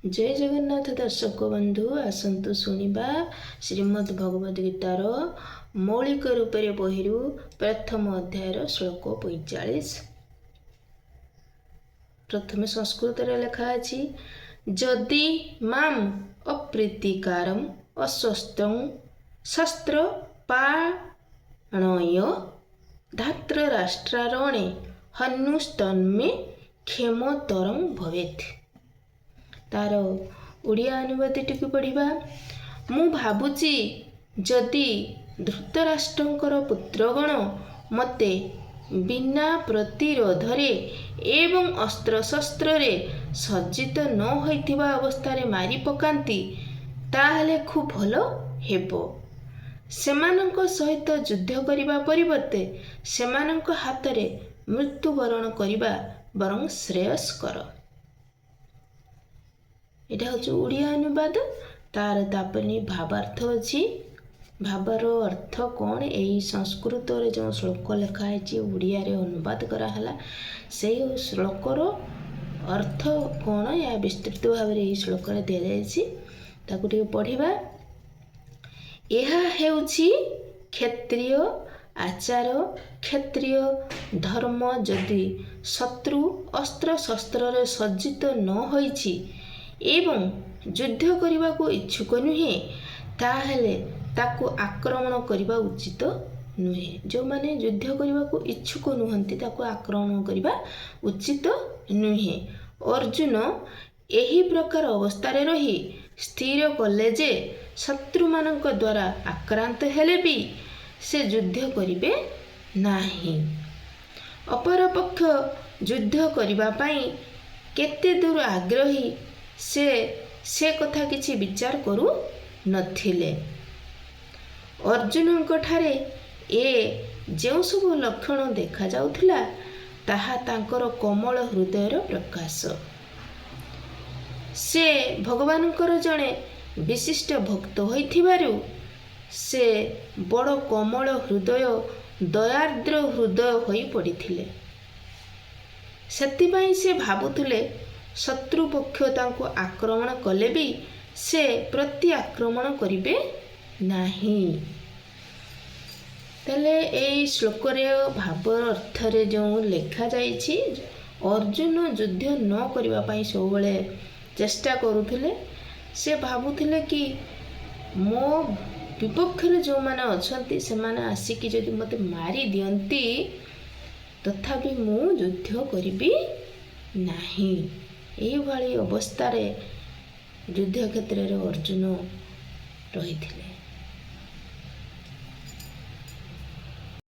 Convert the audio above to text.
जय जगन्नाथ दर्शक बंधु आसतु शुणा श्रीमद् भगवद गीतार मौलिक रूपे बही प्रथम अध्यायर श्लोक 45। प्रथम संस्कृत लिखाई जदि माम अप्रीतिकारम अस्वस्थं शस्त्र पाणय धातृराष्ट्रारणे हन्नुस्तन्मे क्षेमतरं भवेत्। तार ओडिया अनुवादटी पढ़ा। मु भावुची जदि धृतराष्ट्रंकर पुत्रगण मते बिना प्रतिरोधरे एवं अस्त्रशस्त्र सज्जित न होइथिबा अवस्थारे मारी पकांती ताहले खूब भलो हेबो। सेमानंक सहित युद्ध करिबा परिवर्ते सेमानंक हातरे मृत्युवरण करिबा बरं श्रेयस्कर। यहाँ हूँ ओडिया अनुवाद। तार तापनी भावार्थ अच्छी। भावर अर्थ कौन यही संस्कृत जो श्लोक लिखाई ओडिया रे अनुवाद कराला से श्लोकर अर्थ कौन या विस्तृत भाव में श्लोक दि जाए पढ़ा। यह हेउछि क्षत्रिय आचार क्षत्रिय धर्म जदि शत्रु अस्त्र शस्त्र सज्जित न होइछि एवं युद्ध करने को इच्छुक नुहे ताहले ताकू आक्रमण करने उचित नुहे। जो माने युद्ध करने को इच्छुक नुहंती ताकू आक्रमण करने उचित नुहे। अर्जुन यही प्रकार अवस्था रही स्थिर कले जे शत्रु मानक द्वारा आक्रांत हेले भी से युद्ध करिबे नाही। अपर पक्ष युद्ध करबा पई केते दूर आग्रही से कथा किछि विचार करू नथिले। अर्जुनଙ୍କ ठारे जो सब लक्षण देखा जाउथिला ताहा तांकर कोमल हृदयर प्रकाश। से भगवानଙ୍କର जणे विशिष्ट भक्त होइथिबारु से बड़ कोमल हृदय दयार्द्र हृदय होई पड़िथिले। सेतिबाई से भाबुथिले शत्रु पक्ष तांको आक्रमण कले भी से प्रति आक्रमण करिबे नाही। तले एई श्लोक रे भाव अर्थ रे जो लिखा जाइछि अर्जुन युद्ध न करिबा पई सबले चेष्टा करुथिले। से भाबुथिले कि मो विपक्ष रे जो माने अछंती से माने आसिकी जदि मते मारी दियंती तथापि मु युद्ध करिबी नाही। यही भाई अवस्था युद्ध क्षेत्र में अर्जुन रही थे।